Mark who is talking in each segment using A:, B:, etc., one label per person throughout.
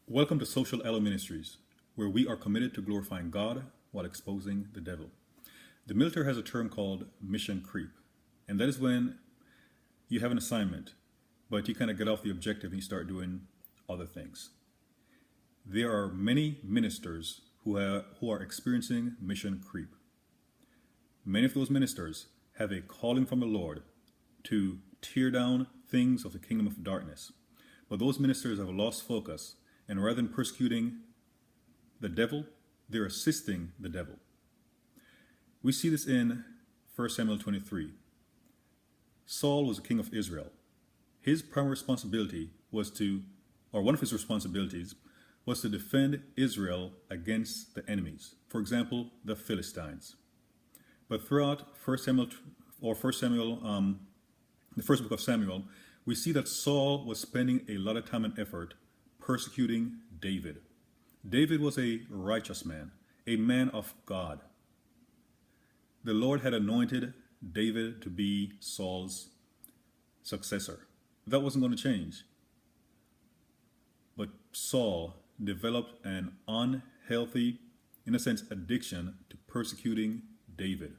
A: Welcome to Social Ally Ministries, where we are committed to glorifying God while exposing the devil. The military has a term called mission creep, and that is when you have an assignment, but you kind of get off the objective and you start doing other things. There are many ministers who are experiencing mission creep. Many of those ministers have a calling from the Lord to tear down things of the kingdom of darkness, but those ministers have lost focus. And rather than persecuting the devil, they're assisting the devil. We see this in 1 Samuel 23. Saul was the king of Israel. His primary responsibility was one of his responsibilities was to defend Israel against the enemies. For example, the Philistines. But throughout the first book of Samuel, we see that Saul was spending a lot of time and effort persecuting David. David was a righteous man, a man of God. The Lord had anointed David to be Saul's successor. That wasn't going to change. But Saul developed an unhealthy, in a sense, addiction to persecuting David.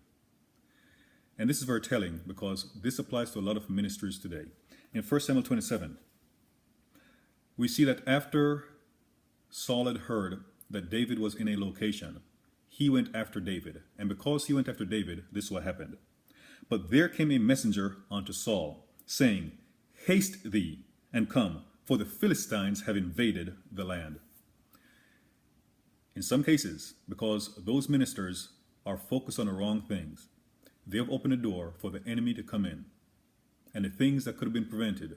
A: And this is very telling because this applies to a lot of ministries today. In 1 Samuel 27, we see that after Saul had heard that David was in a location, he went after David. And because he went after David, this is what happened. But there came a messenger unto Saul, saying, Haste thee, and come, for the Philistines have invaded the land. In some cases, because those ministers are focused on the wrong things, they have opened a door for the enemy to come in. And the things that could have been prevented,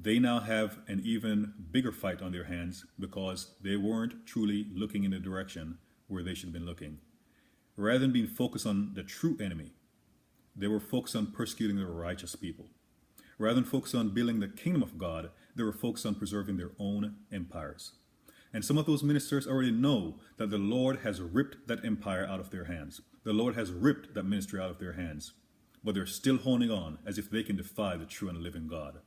A: they now have an even bigger fight on their hands because they weren't truly looking in the direction where they should have been looking. Rather than being focused on the true enemy, they were focused on persecuting the righteous people. Rather than focus on building the kingdom of God, they were focused on preserving their own empires. And some of those ministers already know that the Lord has ripped that empire out of their hands. The Lord has ripped that ministry out of their hands. But they're still holding on as if they can defy the true and living God.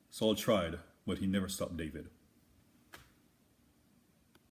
A: Saul tried, but he never stopped David.